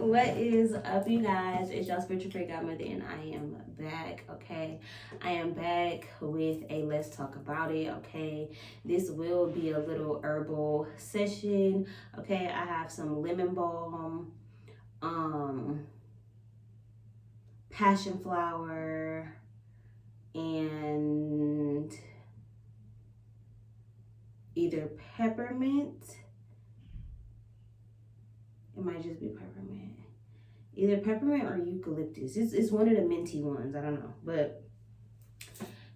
What is up, you guys? It's your spiritual prayer godmother, and I am back. Okay, I am back with a let's talk about it. Okay, this will be a little herbal session. Okay, I have some lemon balm, passion flower, and either peppermint. It might just be peppermint. Either peppermint or eucalyptus. It's one of the minty ones. I don't know. But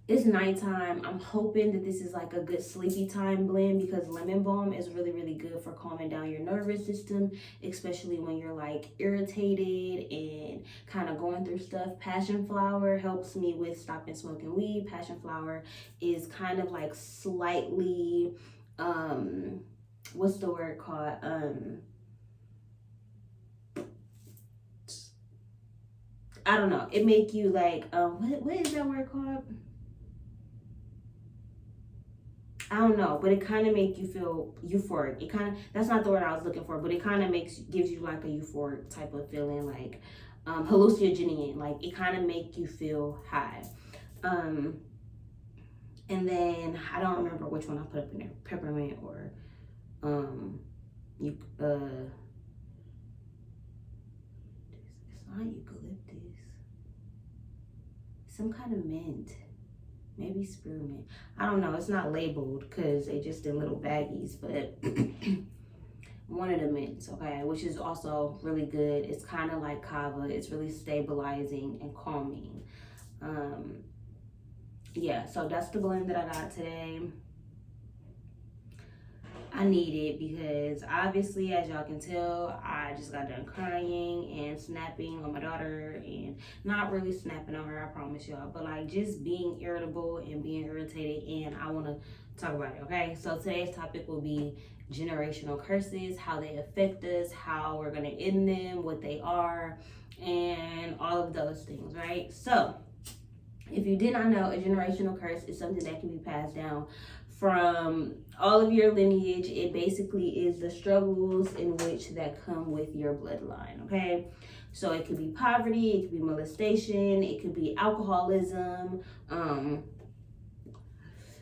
it's nighttime. I'm hoping that this is like a good sleepy time blend because lemon balm is really, really good for calming down your nervous system, especially when you're like irritated and kind of going through stuff. Passion flower helps me with stopping smoking weed. Passion flower is kind of like slightly, what's the word called? I don't know. It make you like what is that word called? I don't know, but it kind of make you feel euphoric. It kind of, that's not the word I was looking for, but it kind of gives you like a euphoric type of feeling, like hallucinogenic. Like it kind of make you feel high. And then I don't remember which one I put up in there, peppermint or it's not eucalyptus. Some kind of mint. Maybe spearmint. I don't know. It's not labeled because they just in little baggies, but one of the mints, okay, which is also really good. It's kind of like kava. It's really stabilizing and calming. Yeah, so that's the blend that I got today. I need it because obviously, as y'all can tell, I just got done crying and snapping on my daughter, and not really snapping on her, I promise y'all, but like just being irritable and being irritated, and I want to talk about it. Okay, so today's topic will be generational curses, how they affect us, how we're going to end them, what they are, and all of those things, right? So if you did not know, a generational curse is something that can be passed down from all of your lineage. It basically is the struggles in which that come with your bloodline, okay? So it could be poverty, it could be molestation, it could be alcoholism,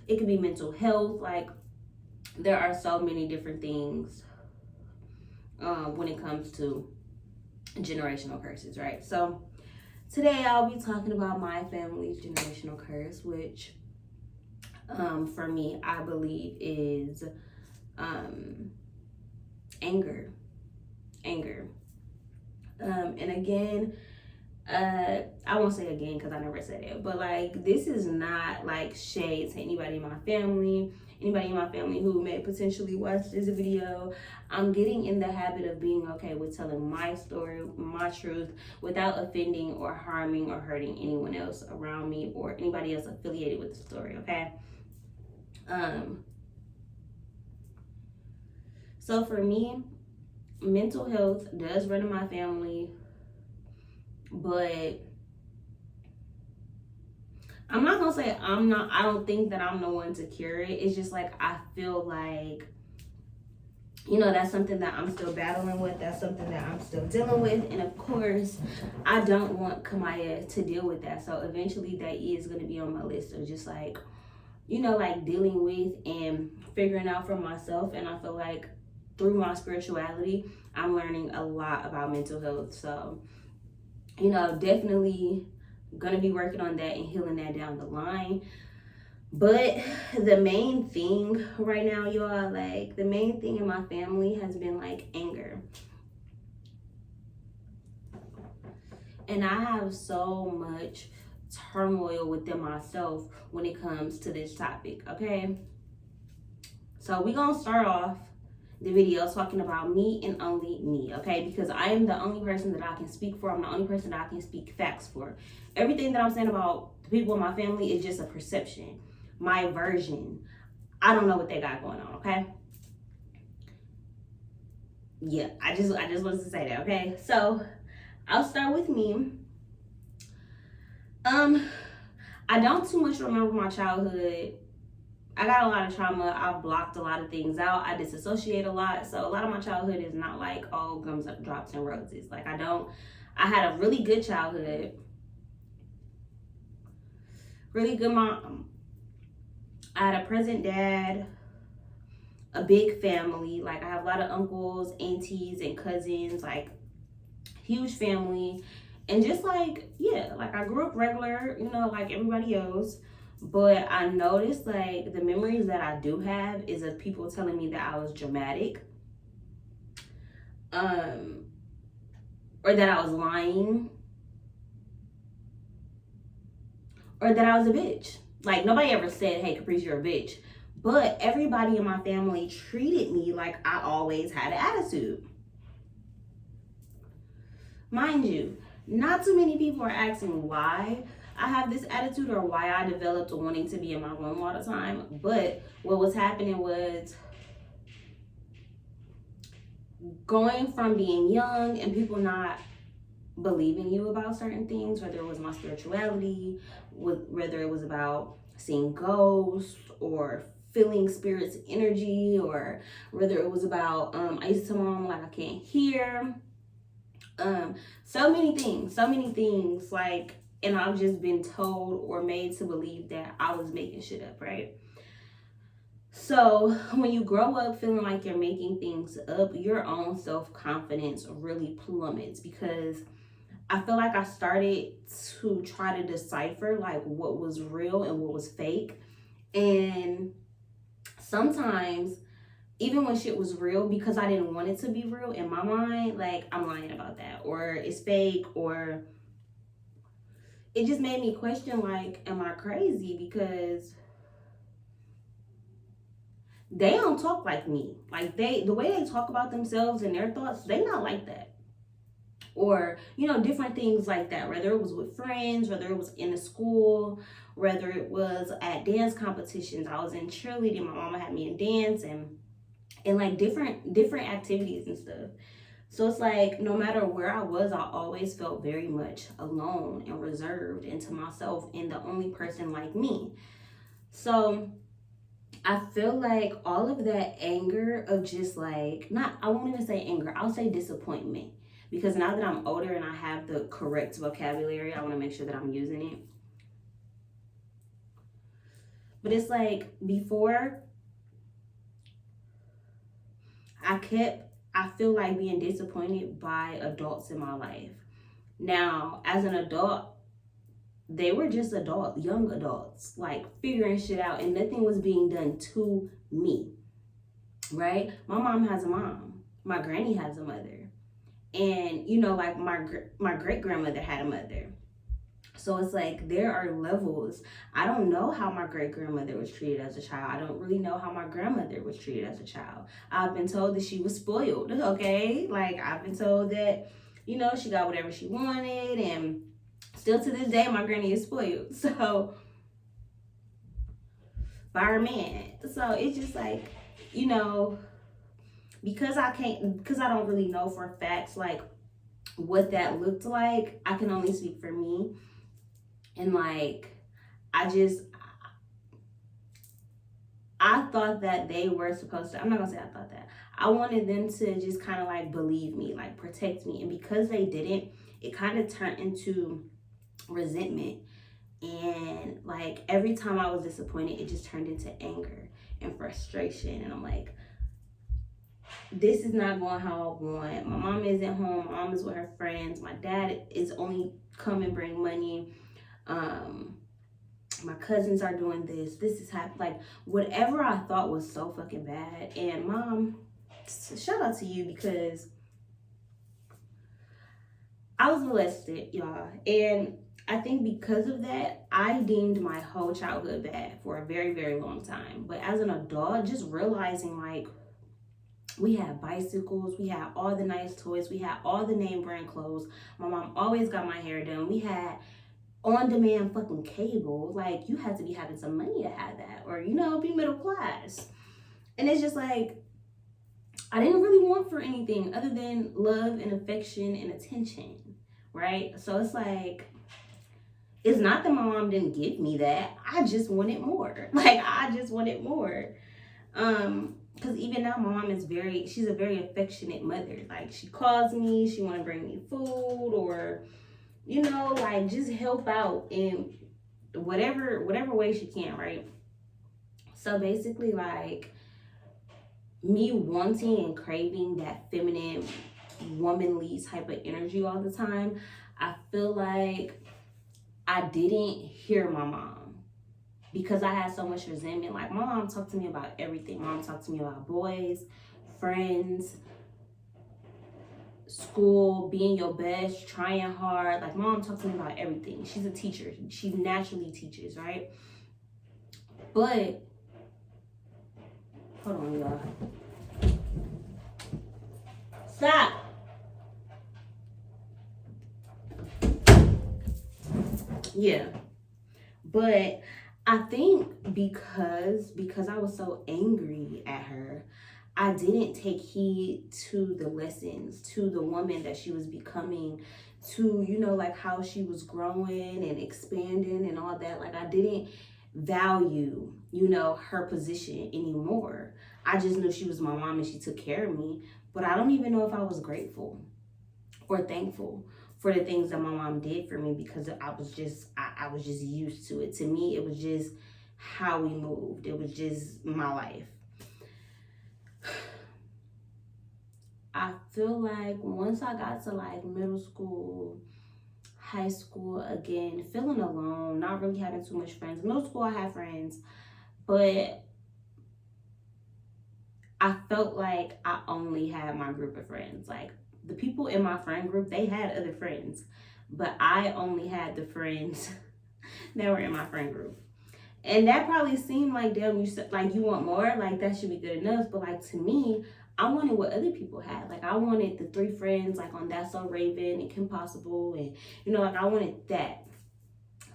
it could be mental health. Like there are so many different things when it comes to generational curses, right? So today I'll be talking about my family's generational curse, which for me, I believe is anger. And again, I won't say again because I never said it, but like this is not like shade to anybody in my family. Anybody in my family who may potentially watch this video. I'm getting in the habit of being okay with telling my story, my truth, without offending or harming or hurting anyone else around me or anybody else affiliated with the story, okay? So for me, mental health does run in my family, but I'm not gonna say I don't think that I'm the one to cure it. It's just like I feel like, you know, that's something that I'm still battling with. That's something that I'm still dealing with. And of course, I don't want Kamaya to deal with that. So eventually that is gonna be on my list of just like, you know, like dealing with and figuring out for myself. And I feel like through my spirituality, I'm learning a lot about mental health. So, you know, definitely gonna be working on that and healing that down the line. But the main thing right now, y'all, like the main thing in my family has been like anger. And I have so much turmoil within myself when it comes to this topic, okay? So we're gonna start off the video talking about me and only me, okay? Because I am the only person that I can speak for. I'm the only person that I can speak facts for. Everything that I'm saying about the people in my family is just a perception, my version. I don't know what they got going on, okay? Yeah, I just wanted to say that, okay? So I'll start with me. I don't too much remember my childhood I got a lot of trauma. I've blocked a lot of things out. I disassociate a lot. So a lot of my childhood is not like all gums up, drops, and roses. Like I had a really good childhood. Really good mom. I had a present dad, a big family. Like I have a lot of uncles, aunties, and cousins, like huge family. And just like, yeah, like I grew up regular, like everybody else. But I noticed like the memories that I do have is of people telling me that I was dramatic. Or that I was lying. Or that I was a bitch. Like nobody ever said, hey Caprice, you're a bitch. But everybody in my family treated me like I always had an attitude. Mind you, not too many people are asking why I have this attitude or why I developed wanting to be in my room all the time. But what was happening was going from being young and people not believing you about certain things, whether it was my spirituality, whether it was about seeing ghosts or feeling spirits energy, or whether it was about I used to tell my mom like I can't hear, so many things, like, and I've just been told or made to believe that I was making shit up, right? So when you grow up feeling like you're making things up, your own self-confidence really plummets, because I feel like I started to try to decipher like what was real and what was fake. And sometimes even when shit was real, because I didn't want it to be real in my mind, like I'm lying about that, or it's fake, or it just made me question like, am I crazy? Because they don't talk like me. Like the way they talk about themselves and their thoughts, they not like that. Or different things like that, whether it was with friends, whether it was in a school, whether it was at dance competitions. I was in cheerleading, my mama had me in dance, and like different activities and stuff. So it's like no matter where I was, I always felt very much alone and reserved and to myself, and the only person like me. So I feel like all of that anger of just like, not, I won't even say anger, I'll say disappointment. Because now that I'm older and I have the correct vocabulary, I want to make sure that I'm using it. But it's like before, I feel like being disappointed by adults in my life. Now, as an adult, they were just young adults, like figuring shit out, and nothing was being done to me, right? My mom has a mom. My granny has a mother. And like my great grandmother had a mother. So it's like there are levels. I don't know how my great grandmother was treated as a child. I don't really know how my grandmother was treated as a child. I've been told that she was spoiled, okay? Like I've been told that she got whatever she wanted, and still to this day my granny is spoiled. So by her man. So it's just like, because I don't really know for facts like what that looked like. I can only speak for me. And like I thought that they were supposed to, I'm not gonna say I thought that. I wanted them to just kind of like believe me, like protect me. And because they didn't, it kind of turned into resentment. And like every time I was disappointed, it just turned into anger and frustration. And I'm like, this is not going how I want. My mom isn't home. My mom is with her friends. My dad is only come and bring money. My cousins are doing this. This is happening. Like whatever I thought was so fucking bad. And mom, shout out to you, because I was molested, y'all. And I think because of that, I deemed my whole childhood bad for a very, very long time. But as an adult, just realizing like, we had bicycles, we had all the nice toys, we had all the name brand clothes. My mom always got my hair done. We had on-demand fucking cable. Like you had to be having some money to have that, or be middle class. And it's just like I didn't really want for anything other than love and affection and attention, right? So it's like It's not that my mom didn't give me that. I just wanted more. Like, I just wanted more. Because even now my mom is she's a very affectionate mother. Like, she calls me, she want to bring me food, or, you know, like, just help out in whatever way she can, right? So basically, like, me wanting and craving that feminine, womanly type of energy all the time, I feel like I didn't hear my mom because I had so much resentment. Like, my mom talked to me about everything. Mom talked to me about boys, friends, school, being your best, trying hard. Like, mom talked to me about everything. She's a teacher. She naturally teaches, right? But hold on, y'all. Stop. Yeah. But I think because I was so angry at her, I didn't take heed to the lessons, to the woman that she was becoming, to, you know, like how she was growing and expanding and all that. Like, I didn't value, you know, her position anymore. I just knew she was my mom and she took care of me. But I don't even know if I was grateful or thankful for the things that my mom did for me, because I was just used to it. To me, it was just how we moved. It was just my life. I feel like once I got to like middle school, high school, again, feeling alone, not really having too much friends. Middle school, I had friends, but I felt like I only had my group of friends. Like, the people in my friend group, they had other friends, but I only had the friends that were in my friend group. And that probably seemed like, damn, you said, like, you want more, like, that should be good enough. But like, to me, I wanted what other people had. Like, I wanted the 3 friends, like, on That's So Raven and Kim Possible, and, you know, like, I wanted that.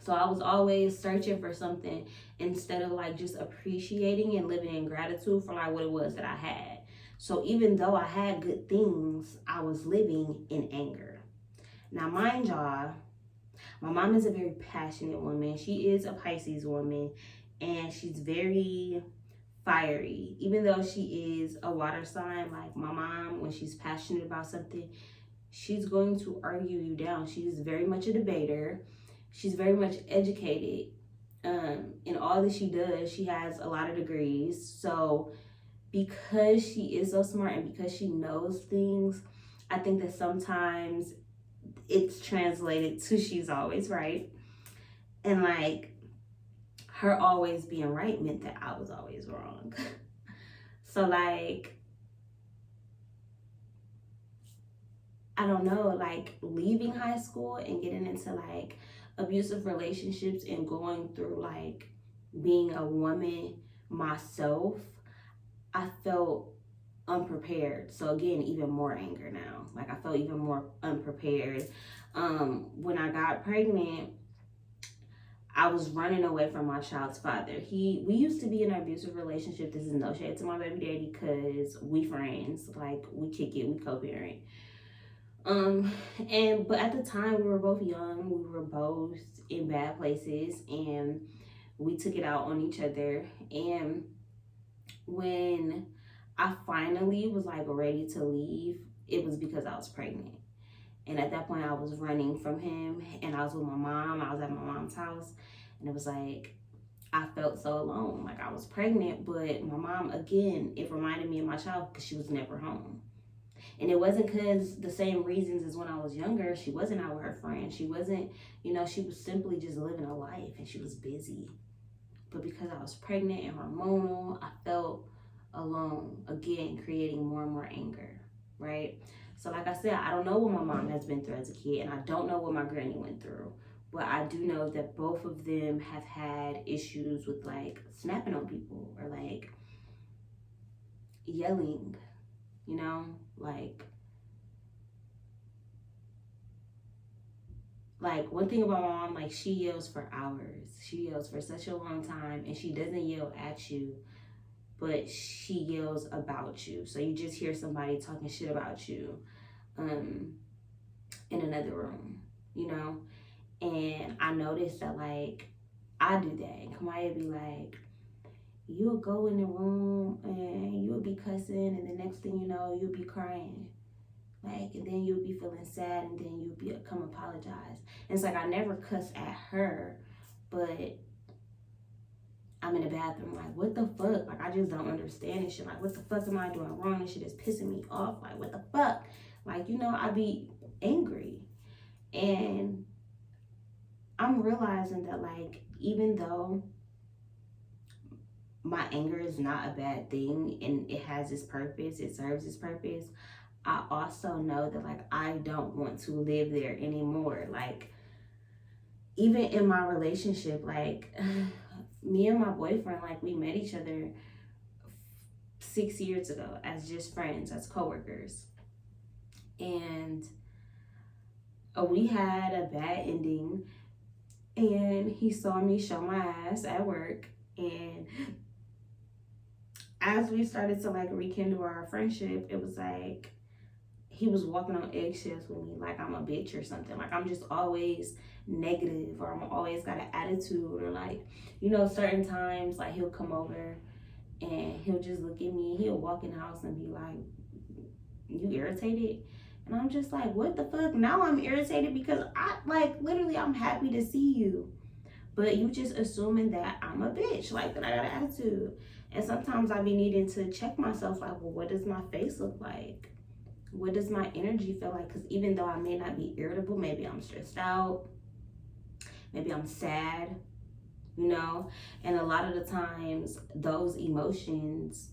So I was always searching for something instead of like just appreciating and living in gratitude for like what it was that I had. So even though I had good things, I was living in anger. Now, mind y'all, my mom is a very passionate woman. She is a Pisces woman, and she's very fiery. Even though she is a water sign, like my mom, when she's passionate about something, she's going to argue you down. She's very much a debater. She's very much educated in all that she does. She has a lot of degrees. So because she is so smart and because she knows things, I think that sometimes it's translated to she's always right. And like, her always being right meant that I was always wrong. So like, I don't know, like leaving high school and getting into like abusive relationships and going through like being a woman myself, I felt unprepared. So again, even more anger now. Like, I felt even more unprepared. When I got pregnant, I was running away from my child's father. We used to be in an abusive relationship. This is no shade to my baby daddy, because we friends. Like, we kick it, we co-parent. But at the time we were both young, we were both in bad places, and we took it out on each other. And when I finally was like ready to leave, it was because I was pregnant. And at that point I was running from him, and I was with my mom. I was at my mom's house, and it was like, I felt so alone. Like, I was pregnant, but my mom, again, it reminded me of my child because she was never home. And it wasn't because the same reasons as when I was younger. She wasn't out with her friends. She wasn't, you know, she was simply just living a life, and she was busy. But because I was pregnant and hormonal, I felt alone, again, creating more and more anger, right? So like I said, I don't know what my mom has been through as a kid, and I don't know what my granny went through. But I do know that both of them have had issues with like snapping on people or like yelling, you know, like one thing about my mom, like, she yells for hours. She yells for such a long time, and she doesn't yell at you, but she yells about you. So you just hear somebody talking shit about you in another room, you know? And I noticed that, like, I do that. And Kamaya be like, you'll go in the room and you'll be cussing, and the next thing you know, you'll be crying. Like, and then you'll be feeling sad, and then you'll be come apologize. And it's like, I never cuss at her, but I'm in the bathroom, like, what the fuck? Like, I just don't understand this shit. Like, what the fuck am I doing wrong? This shit is pissing me off. Like, what the fuck? Like, I be angry. And I'm realizing that, like, even though my anger is not a bad thing and it has its purpose, it serves its purpose, I also know that, like, I don't want to live there anymore. Like, even in my relationship, like, me and my boyfriend, like, we met each other 6 years ago as just friends, as coworkers. And we had a bad ending, and he saw me show my ass at work. And as we started to, like, rekindle our friendship, it was like he was walking on eggshells with me, like I'm a bitch or something. Like, I'm just always negative, or I'm always got an attitude, or, like, certain times, like, he'll come over and he'll just look at me. He'll walk in the house and be like, you irritated? And I'm just like, what the fuck? Now I'm irritated because literally, I'm happy to see you. But you just assuming that I'm a bitch, like, that I got an attitude. And sometimes I be needing to check myself, like, well, what does my face look like? What does my energy feel like? Because even though I may not be irritable, maybe I'm stressed out, maybe I'm sad, and a lot of the times those emotions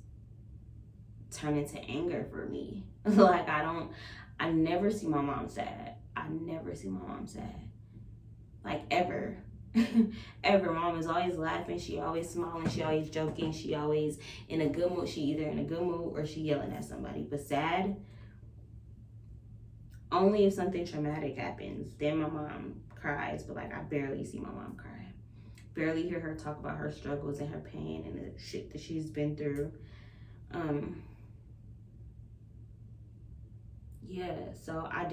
turn into anger for me. Like, I never see my mom sad. I never see my mom sad. Like, ever. Ever. Mom is always laughing. She always smiling. She always joking. She always in a good mood. She either in a good mood or she yelling at somebody. But sad, only if something traumatic happens. Then my mom cries. But, like, I barely see my mom cry. Barely hear her talk about her struggles and her pain and the shit that she's been through. Yeah, so I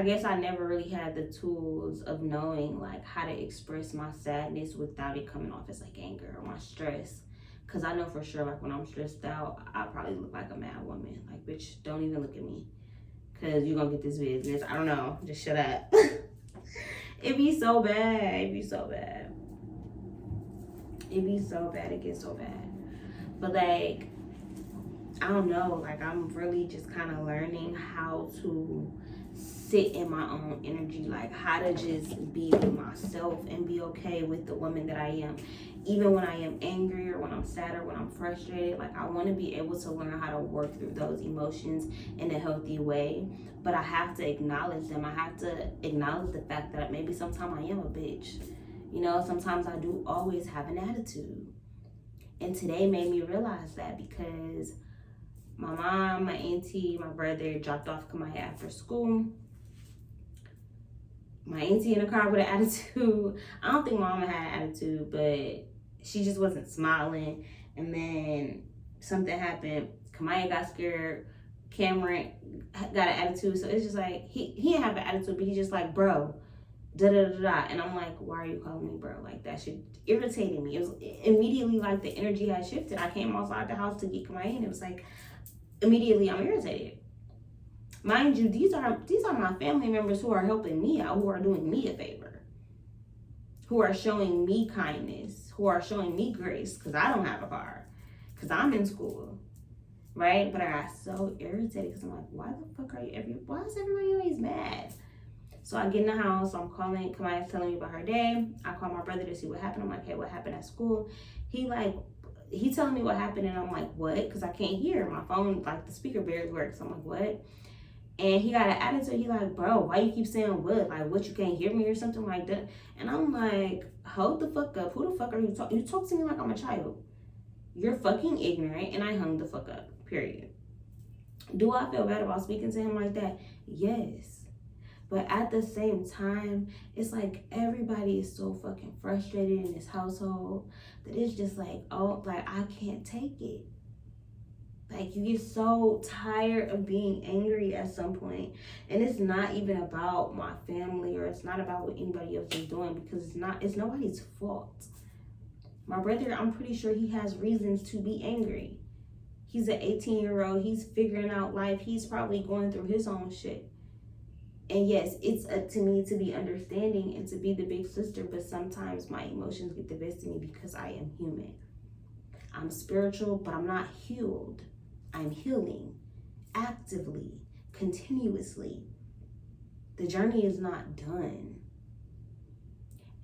guess I never really had the tools of knowing, like, how to express my sadness without it coming off as, like, anger or my stress. Because I know for sure, like, when I'm stressed out, I probably look like a mad woman. Like, bitch, don't even look at me. Because you're going to get this business. I don't know. Just shut up. It be so bad. It be so bad. It be so bad. It gets so bad. But, like, I don't know. Like, I'm really just kind of learning how to sit in my own energy, like how to just be with myself and be okay with the woman that I am. Even when I am angry or when I'm sad or when I'm frustrated, like, I want to be able to learn how to work through those emotions in a healthy way. But I have to acknowledge them. I have to acknowledge the fact that maybe sometimes I am a bitch. Sometimes I do always have an attitude. And today made me realize that because my mom, my auntie, my brother dropped off Kamaya after school. My auntie in the car with an attitude. I don't think mama had an attitude, but she just wasn't smiling. And then something happened. Kamaya got scared. Cameron got an attitude. So it's just like, he didn't have an attitude, but he's just like, bro, da-da-da-da. And I'm like, why are you calling me bro? Like, that shit irritated me. It was immediately like the energy had shifted. I came outside the house to get Kamaya, and it was like, immediately I'm irritated. Mind you, these are my family members who are helping me out, who are doing me a favor, who are showing me kindness, who are showing me grace, because I don't have a car, because I'm in school, right? But I got so irritated because I'm like, why the fuck why is everybody always mad? So I get in the house, I'm calling, Kamaya's telling me about her day. I call my brother to see what happened. I'm like, hey, what happened at school? He telling me what happened, and I'm like, what? Because I can't hear. My phone, like, the speaker barely works. So I'm like, what? And he got an attitude. He like, bro, why you keep saying what? Like, what, you can't hear me or something like that? And I'm like, hold the fuck up. Who the fuck are you talking? You talk to me like I'm a child. You're fucking ignorant. And I hung the fuck up, period. Do I feel bad about speaking to him like that? Yes. But at the same time, it's like everybody is so fucking frustrated in this household that it's just like, oh, like, I can't take it. Like, you get so tired of being angry at some point. And it's not even about my family, or it's not about what anybody else is doing, because it's nobody's fault. My brother, I'm pretty sure he has reasons to be angry. He's an 18-year-old. He's figuring out life. He's probably going through his own shit. And yes, it's up to me to be understanding and to be the big sister, but sometimes my emotions get the best of me because I am human. I'm spiritual, but I'm not healed. I'm healing actively, continuously. The journey is not done.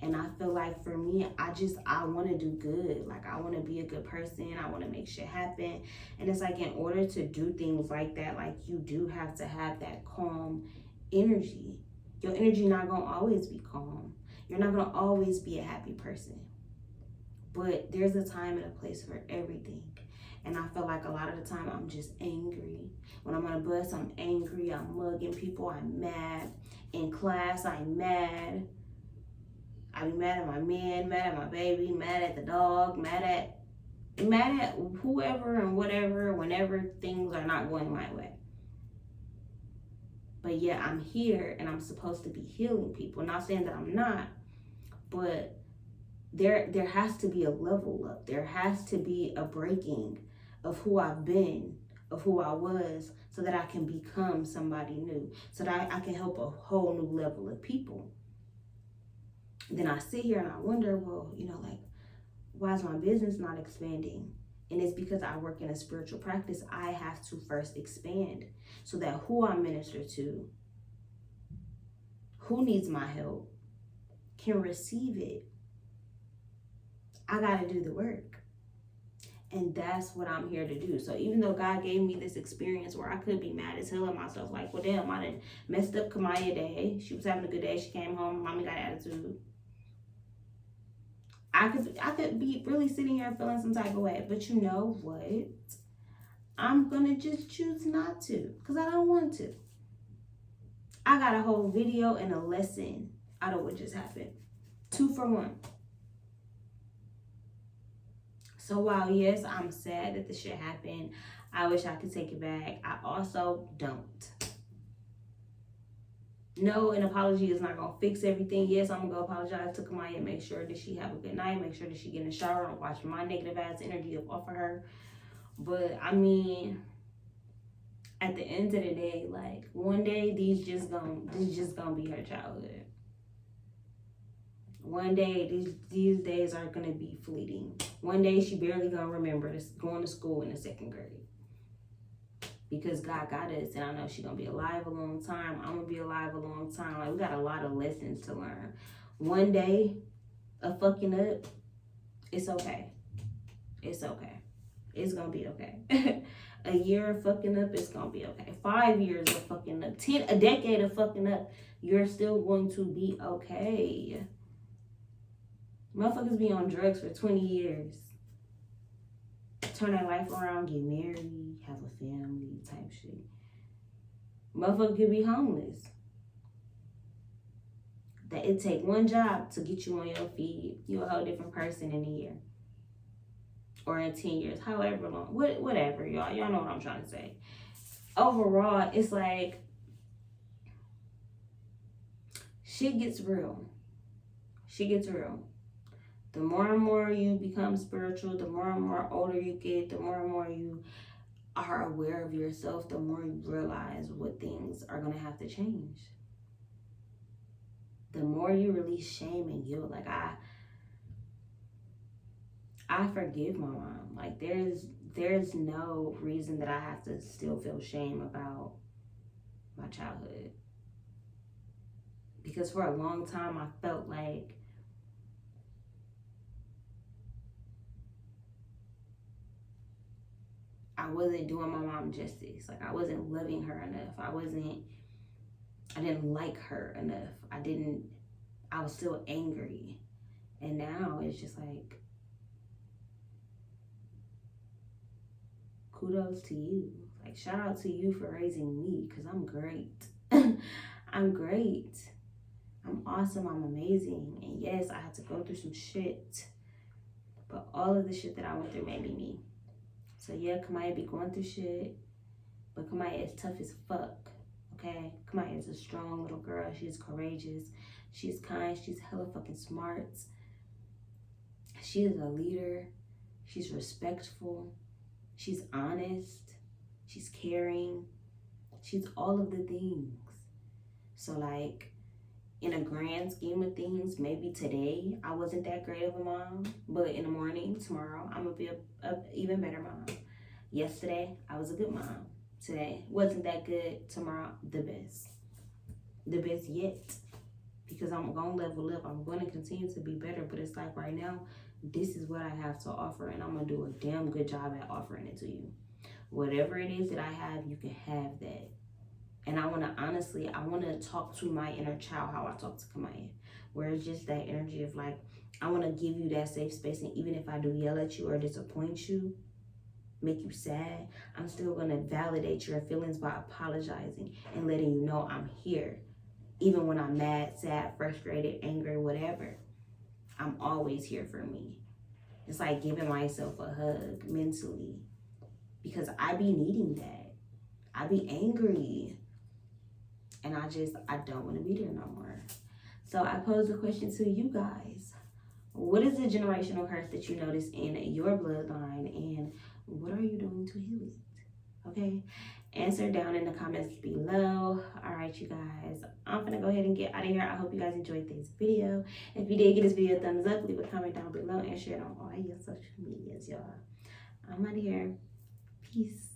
And I feel like for me, I want to do good. Like, I want to be a good person. I want to make shit happen. And it's like, in order to do things like that, like, you do have to have that calm energy. Your energy not going to always be calm. You're not going to always be a happy person. But there's a time and a place for everything. And I feel like a lot of the time I'm just angry. When I'm on a bus, I'm angry. I'm mugging people. I'm mad. In class, I'm mad. I be mad at my man, mad at my baby, mad at the dog, mad at whoever and whatever whenever things are not going my way. But yeah, I'm here and I'm supposed to be healing people. Not saying that I'm not, but there has to be a level up. There has to be a breaking of who I've been, of who I was, so that I can become somebody new, so that I can help a whole new level of people. Then I sit here and I wonder, well, like, why is my business not expanding? And it's because I work in a spiritual practice. I have to first expand so that who I minister to, who needs my help, can receive it. I got to do the work. And that's what I'm here to do. So even though God gave me this experience where I could be mad as hell at myself, like, well, damn, I done messed up Kamaya day. She was having a good day. She came home. Mommy got attitude. I could be really sitting here feeling some type of way. But you know what? I'm going to just choose not to, because I don't want to. I got a whole video and a lesson out of what just happened. 2 for 1. So while, yes, I'm sad that this shit happened, I wish I could take it back. I also don't. No, an apology is not going to fix everything. Yes, I'm going to go apologize to Kamaya and make sure that she have a good night. Make sure that she get in the shower and wash my negative ass energy off of her. But, I mean, at the end of the day, like, one day, this just going to be her childhood. One day, these days are going to be fleeting. One day, she barely going to remember going to school in the 2nd grade. Because God got us, and I know she's going to be alive a long time. I'm going to be alive a long time. Like, we got a lot of lessons to learn. One day of fucking up, it's okay. It's okay. It's going to be okay. A year of fucking up, it's going to be okay. 5 years of fucking up. A decade of fucking up, you're still going to be okay. Motherfuckers be on drugs for 20 years. Turn their life around, get married, have a family type shit. Motherfucker could be homeless. That it take one job to get you on your feet. You a whole different person in a year. Or in 10 years, however long. Whatever, y'all. Y'all know what I'm trying to say. Overall, it's like, shit gets real. Shit gets real. The more and more you become spiritual, the more and more older you get, the more and more you are aware of yourself, the more you realize what things are going to have to change. The more you release shame and guilt. Like, I forgive my mom. Like, there's no reason that I have to still feel shame about my childhood. Because for a long time, I felt like I wasn't doing my mom justice. Like, I wasn't loving her enough. I didn't like her enough. I was still angry. And now it's just like, kudos to you. Like, shout out to you for raising me, because I'm great. I'm great. I'm awesome. I'm amazing. And yes, I had to go through some shit. But all of the shit that I went through made me me. So yeah, Kamaya be going through shit, but Kamaya is tough as fuck. Okay, Kamaya is a strong little girl. She's courageous. She's kind. She's hella fucking smart. She is a leader. She's respectful. She's honest. She's caring. She's all of the things. So like, in a grand scheme of things, maybe today I wasn't that great of a mom, but in the morning, tomorrow, I'm gonna be a even better mom. Yesterday, I was a good mom. Today, wasn't that good. Tomorrow, the best. The best yet. Because I'm gonna level up. I'm gonna continue to be better. But it's like right now, this is what I have to offer, and I'm gonna do a damn good job at offering it to you. Whatever it is that I have, you can have that. And I want to talk to my inner child how I talk to Kamaya. Where it's just that energy of like, I want to give you that safe space. And even if I do yell at you or disappoint you, make you sad, I'm still going to validate your feelings by apologizing and letting you know I'm here. Even when I'm mad, sad, frustrated, angry, whatever, I'm always here for me. It's like giving myself a hug mentally. Because I be needing that. I be angry. And I don't want to be there no more. So I pose a question to you guys. What is the generational curse that you notice in your bloodline? And what are you doing to heal it? Okay? Answer down in the comments below. All right, you guys. I'm going to go ahead and get out of here. I hope you guys enjoyed this video. If you did, give this video a thumbs up. Leave a comment down below and share it on all your social medias, y'all. I'm out of here. Peace.